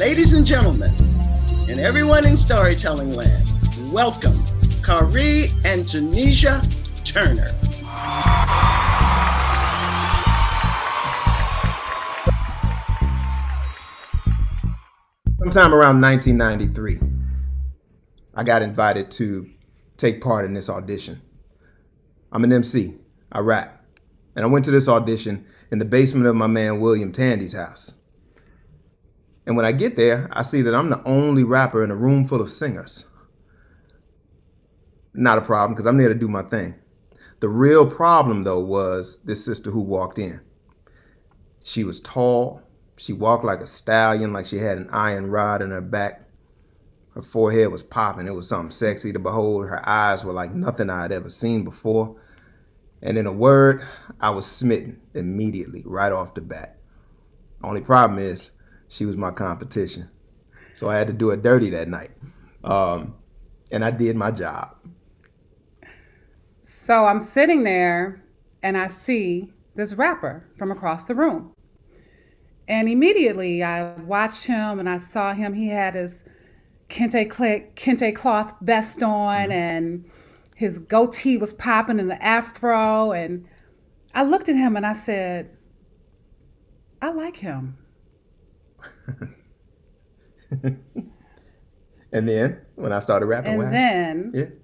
Ladies and gentlemen, and everyone in storytelling land, welcome Khary and Tunesia Turner. Sometime around 1993, I got invited to take part in this audition. I'm an MC, I rap, and I went to this audition in the basement of my man William Tandy's house. And when I get there, I see that I'm the only rapper in a room full of singers. Not a problem, because I'm there to do my thing. The real problem, though, was this sister who walked in. She was tall. She walked like a stallion, like she had an iron rod in her back. Her forehead was popping. It was something sexy to behold. Her eyes were like nothing I had ever seen before. And in a word, I was smitten immediately, right off the bat. Only problem is, she was my competition. So I had to do her dirty that night. And I did my job. So I'm sitting there and I see this rapper from across the room. And immediately I watched him and I saw him. He had his kente cloth vest on and his goatee was popping in the afro. And I looked at him and I said, I like him. And then when I started rapping, and then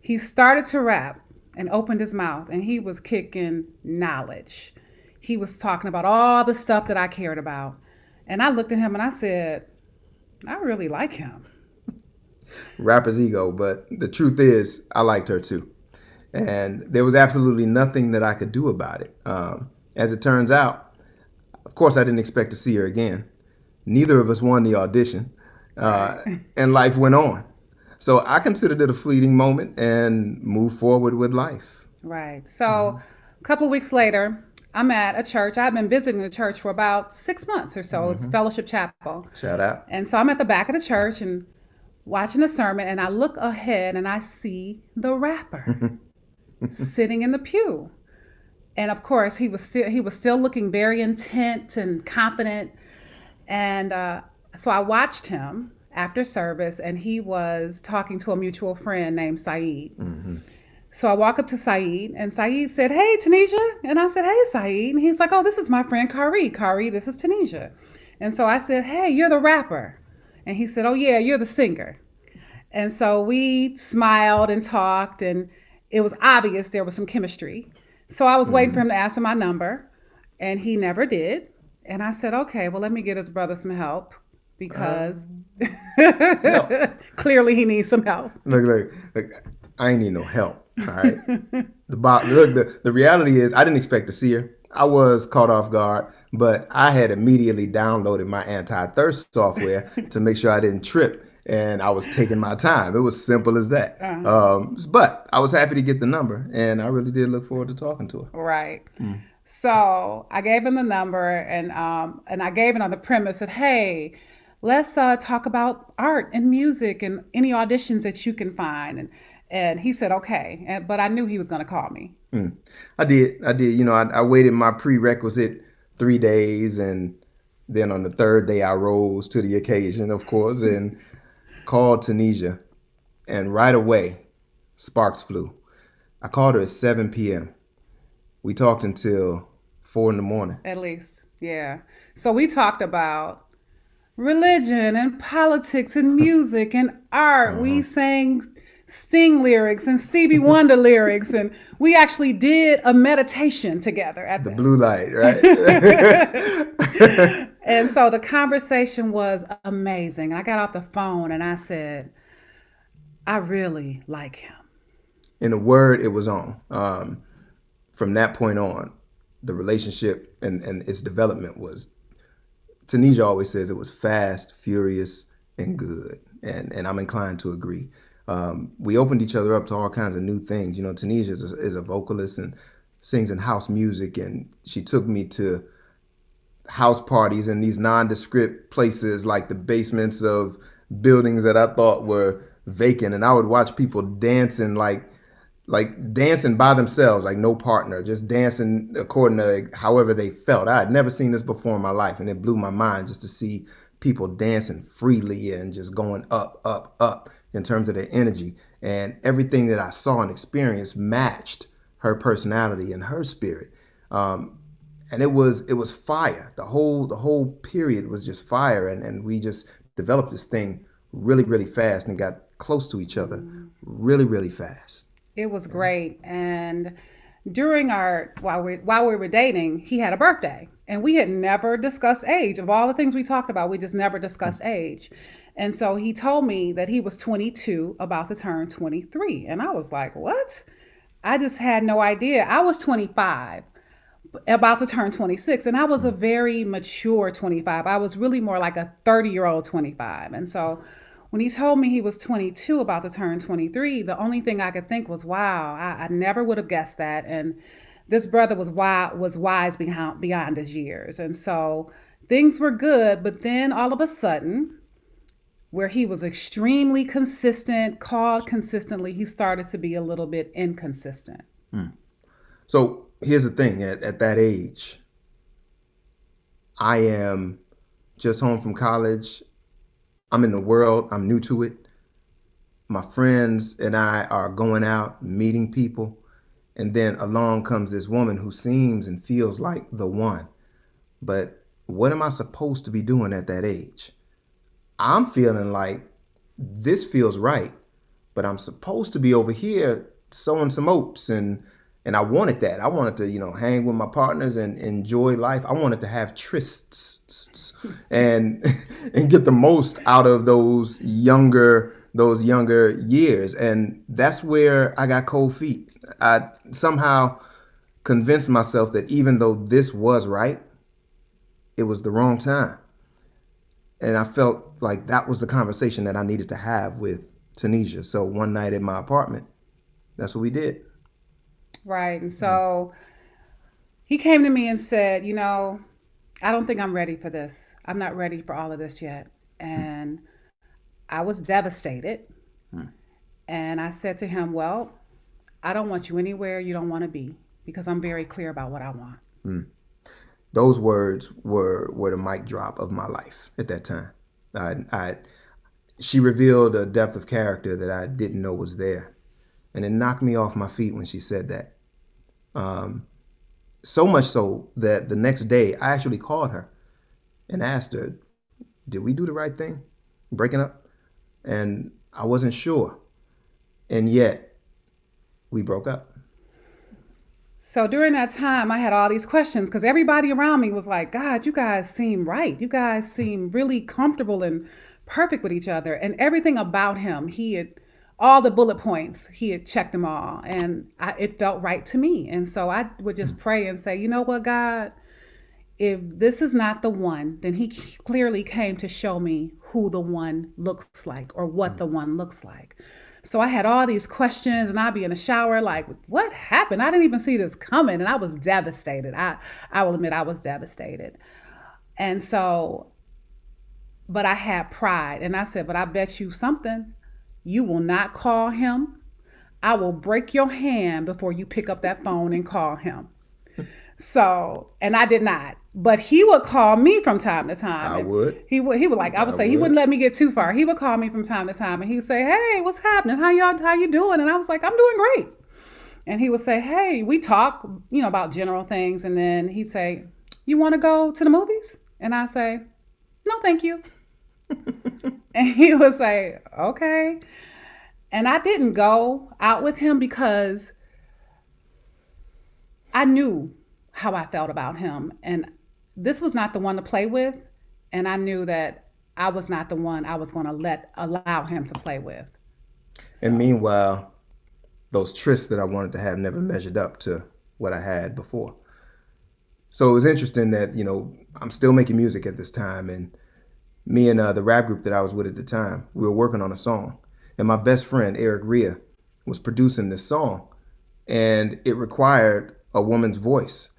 he started to rap and opened his mouth and he was kicking knowledge. He was talking about all the stuff that I cared about. And I looked at him and I said, I really like him. Rapper's ego, but the truth is I liked her too. And there was absolutely nothing that I could do about it. As it turns out, of course, I didn't expect to see her again. Neither of us won the audition, and life went on. So I considered it a fleeting moment and moved forward with life. Right. So a couple of weeks later, I'm at a church. I've been visiting the church for about 6 months or so. It's Fellowship Chapel. Shout out. And so I'm at the back of the church and watching the sermon, and I look ahead and I see the rapper sitting in the pew. And of course, he was still looking very intent and confident. And so I watched him after service, and he was talking to a mutual friend named Saeed. Mm-hmm. So I walk up to Saeed, and Saeed said, hey, Tunesia. And I said, hey, Saeed. And he's like, oh, this is my friend Khary. Khary, this is Tunesia. And so I said, hey, you're the rapper. And he said, oh, yeah, you're the singer. And so we smiled and talked, and it was obvious there was some chemistry. So I was waiting for him to ask for my number, and he never did. And I said, okay, well, let me get his brother some help because clearly he needs some help. Look, I ain't need no help, all right? The reality is I didn't expect to see her. I was caught off guard, but I had immediately downloaded my anti-thirst software to make sure I didn't trip, and I was taking my time. It was simple as that. But I was happy to get the number, and I really did look forward to talking to her. Right. So I gave him the number, and I gave it on the premise that, hey, let's talk about art and music and any auditions that you can find. And he said, okay. But I knew he was going to call me. I did. You know, I waited my prerequisite 3 days, and then on the third day I rose to the occasion, of course, and called Tunesia. And right away, sparks flew. I called her at 7 p.m. We talked until 4 in the morning. At least, yeah. So we talked about religion and politics and music and art. We sang Sting lyrics and Stevie Wonder lyrics, and we actually did a meditation together at the blue light, right? And so the conversation was amazing. I got off the phone and I said, I really like him. In a word, it was on. From that point on, the relationship and its development was, Tunesia always says it was fast, furious, and good. And I'm inclined to agree. We opened each other up to all kinds of new things. You know, Tunesia is a vocalist and sings in house music, and she took me to house parties in these nondescript places like the basements of buildings that I thought were vacant, and I would watch people dancing like dancing by themselves, like no partner, just dancing according to however they felt. I had never seen this before in my life, and it blew my mind just to see people dancing freely and just going up, up, up in terms of their energy. And everything that I saw and experienced matched her personality and her spirit. And it was fire. The whole period was just fire. And we just developed this thing really, really fast and got close to each other really, really fast. It was great. And during while we were dating, he had a birthday, and we had never discussed age. Of all the things we talked about, we just never discussed age. And so he told me that he was 22, about to turn 23. And I was like, what? I just had no idea. I was 25, about to turn 26. And I was a very mature 25. I was really more like a 30-year-old 25. And so when he told me he was 22, about to turn 23, the only thing I could think was, wow, I never would have guessed that. And this brother was wise beyond his years. And so things were good. But then all of a sudden, where he was extremely consistent, called consistently, he started to be a little bit inconsistent. So here's the thing. At that age, I am just home from college. I'm in the world. I'm new to it. My friends and I are going out, meeting people. And then along comes this woman who seems and feels like the one. But what am I supposed to be doing at that age? I'm feeling like this feels right, but I'm supposed to be over here sowing some oats. And I wanted that. I wanted to, hang with my partners and enjoy life. I wanted to have trysts and get the most out of those younger years. And that's where I got cold feet. I somehow convinced myself that even though this was right, it was the wrong time. And I felt like that was the conversation that I needed to have with Tunesia. So one night in my apartment, that's what we did. Right. And so he came to me and said, I don't think I'm ready for this. I'm not ready for all of this yet. And I was devastated. And I said to him, well, I don't want you anywhere you don't want to be, because I'm very clear about what I want. Those words were the mic drop of my life at that time. She revealed a depth of character that I didn't know was there. And it knocked me off my feet when she said that. So much so that the next day I actually called her and asked her, did we do the right thing? Breaking up? And I wasn't sure. And yet we broke up. So during that time, I had all these questions because everybody around me was like, God, you guys seem right. You guys seem really comfortable and perfect with each other. And everything about him, all the bullet points, he had checked them all. And it felt right to me. And so I would just pray and say, you know what, God, if this is not the one, then he clearly came to show me who the one looks like or what the one looks like. So I had all these questions, and I'd be in the shower like, what happened? I didn't even see this coming. And I was devastated. I will admit I was devastated. And so, but I had pride. And I said, but I bet you something. You will not call him. I will break your hand before you pick up that phone and call him. So, and I did not, but he would call me from time to time. I would. He would like, I would say, he wouldn't let me get too far. He would call me from time to time and he would say, hey, what's happening? How you doing? And I was like, I'm doing great. And he would say, hey, we talk, about general things. And then he'd say, you want to go to the movies? And I say, no, thank you. And he would say, okay. And I didn't go out with him because I knew how I felt about him. And this was not the one to play with. And I knew that I was not the one I was going to allow him to play with. So. And meanwhile, those trysts that I wanted to have never measured up to what I had before. So it was interesting that, I'm still making music at this time. And me and the rap group that I was with at the time, we were working on a song. And my best friend, Eric Rhea, was producing this song. And it required a woman's voice.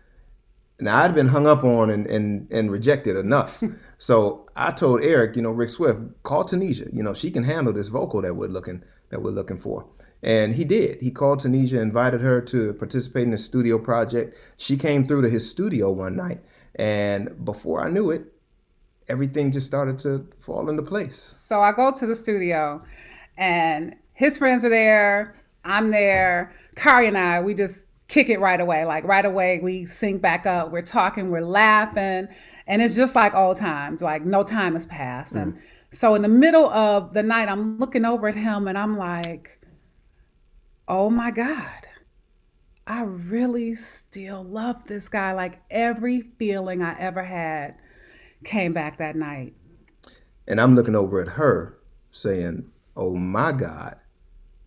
Now, I'd been hung up on and rejected enough. So I told Eric, Rick Swift, call Tunesia. She can handle this vocal that we're looking for. And he did. He called Tunesia, invited her to participate in his studio project. She came through to his studio one night. And before I knew it, everything just started to fall into place. So I go to the studio, and his friends are there. I'm there. Khary and I, we just kick it right away. Like right away, we sync back up. We're talking, we're laughing, and it's just like old times. Like no time has passed. And so in the middle of the night, I'm looking over at him, and I'm like, oh my God. I really still love this guy. Like every feeling I ever had came back that night. And I'm looking over at her saying, oh my God,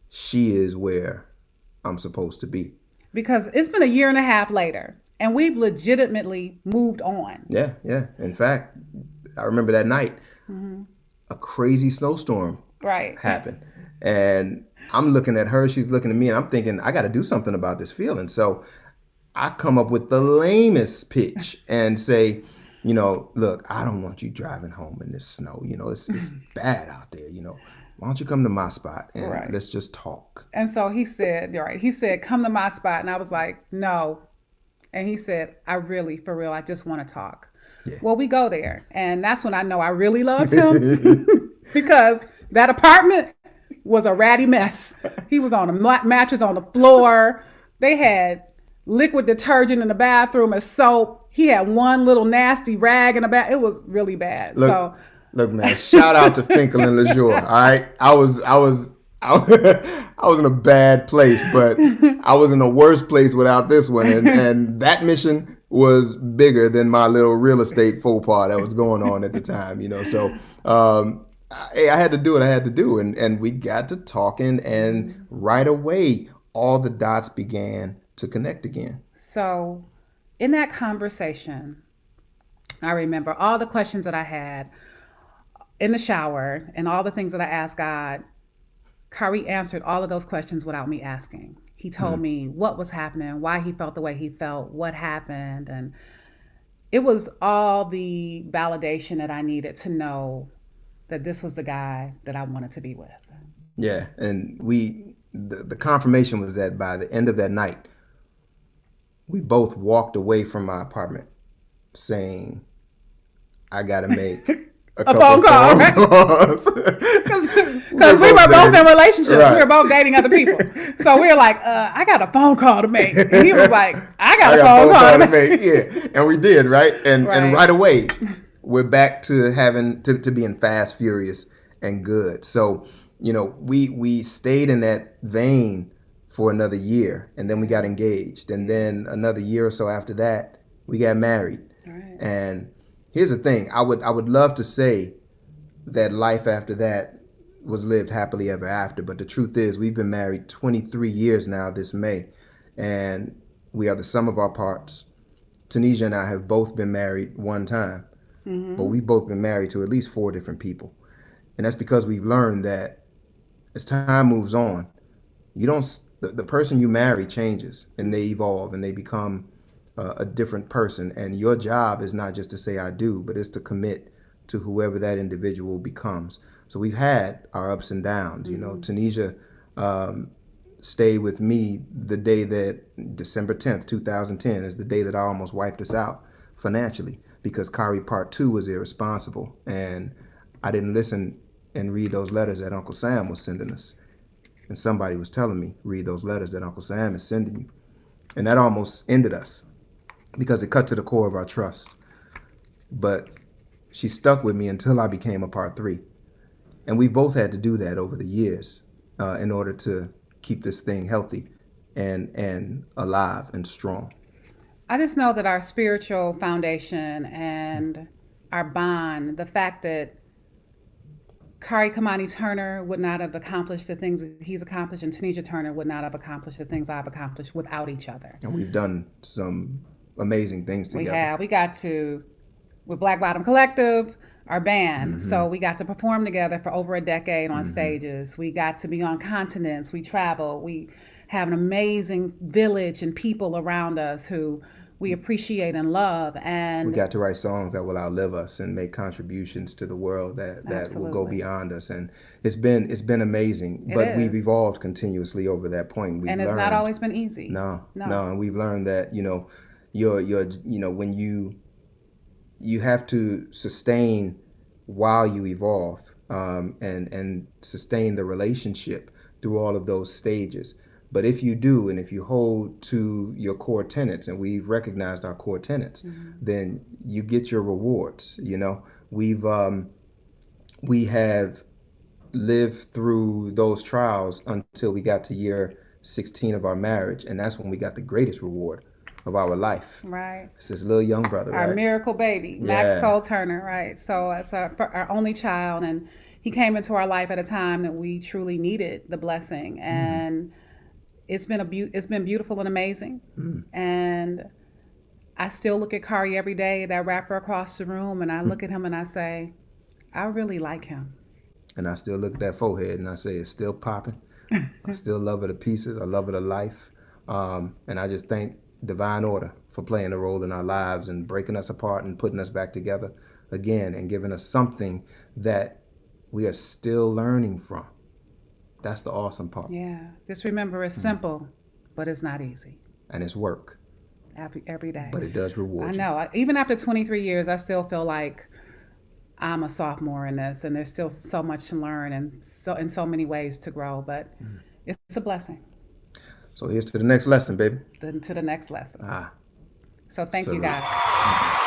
she is where I'm supposed to be. Because it's been a year and a half later, and we've legitimately moved on. Yeah. In fact, I remember that night, a crazy snowstorm happened. And I'm looking at her, she's looking at me, and I'm thinking, I got to do something about this feeling. So I come up with the lamest pitch and say, look, I don't want you driving home in this snow. It's bad out there. Why don't you come to my spot and let's just talk? And so he said, come to my spot. And I was like, no. And he said, I really, for real, I just want to talk. Yeah. Well, we go there. And that's when I know I really loved him because that apartment was a ratty mess. He was on a mattress on the floor. They had liquid detergent in the bathroom as soap. He had one little nasty rag in the bath. It was really bad. Look, man, shout out to Finkel and LeJour. All right. I was in a bad place, but I was in a worse place without this one. And that mission was bigger than my little real estate faux pas that was going on at the time, So I had to do what I had to do. And we got to talking, and right away, all the dots began to connect again. So in that conversation, I remember all the questions that I had in the shower and all the things that I asked God. Khary answered all of those questions without me asking. He told me what was happening, why he felt the way he felt, what happened. And it was all the validation that I needed to know that this was the guy that I wanted to be with. Yeah. And the confirmation was that by the end of that night, we both walked away from my apartment saying, I got to make a phone call. Because we were both in relationships. Right. We were both dating other people. So we were like, I got a phone call to make. And he was like, I got a phone call to make. Yeah. And we did, right? And right away, we're back to having to being fast, furious, and good. So, we stayed in that vein for another year, and then we got engaged. And then another year or so after that, we got married. Right. And here's the thing. I would love to say that life after that was lived happily ever after. But the truth is, we've been married 23 years now this May. And we are the sum of our parts. Tunesia and I have both been married one time. Mm-hmm. But we've both been married to at least 4 different people. And that's because we've learned that as time moves on, the person you marry changes, and they evolve, and they become a different person. And your job is not just to say I do, but it's to commit to whoever that individual becomes. So we've had our ups and downs. Mm-hmm. Tunesia stayed with me the day that December 10th, 2010 is the day that I almost wiped us out financially because Khary Part 2 was irresponsible. And I didn't listen and read those letters that Uncle Sam was sending us. And somebody was telling me, read those letters that Uncle Sam is sending you. And that almost ended us because it cut to the core of our trust. But she stuck with me until I became a Part 3. And we've both had to do that over the years in order to keep this thing healthy and alive and strong. I just know that our spiritual foundation and our bond, the fact that Khary Kamani Turner would not have accomplished the things that he's accomplished, and Tunesia Turner would not have accomplished the things I've accomplished without each other. And we've done some amazing things together. We have. We got to, with Black Bottom Collective, our band. Mm-hmm. So we got to perform together for over a decade on stages. We got to be on continents. We travel. We have an amazing village and people around us who we appreciate and love. And we got to write songs that will outlive us and make contributions to the world that will go beyond us. And it's been amazing. But we've evolved continuously over that point. And it's not always been easy. No. And we've learned that, when you have to sustain while you evolve, and sustain the relationship through all of those stages. But if you do, and if you hold to your core tenets, and we've recognized our core tenets, then you get your rewards. You know, we have lived through those trials until we got to year 16 of our marriage, and that's when we got the greatest reward of our life. Right. It's this little young brother, Our right? miracle baby, Max Yeah. Cole Turner, right? So it's our only child, and he came into our life at a time that we truly needed the blessing, and it's been beautiful and amazing. And I still look at Khary every day, that rapper across the room, and I look at him and I say, I really like him. And I still look at that forehead and I say, it's still popping. I still love her to pieces. I love her to life. And I just thank Divine Order for playing a role in our lives and breaking us apart and putting us back together again and giving us something that we are still learning from. That's the awesome part. Yeah. Just remember, it's simple, but it's not easy. And it's work, Every day. but it does I reward you. know. Even after 23 years, I still feel like I'm a sophomore in this, and there's still so much to learn and so in so many ways to grow. But it's a blessing. So here's to the next lesson, baby. To the next lesson. Ah, So thank you, salute. guys.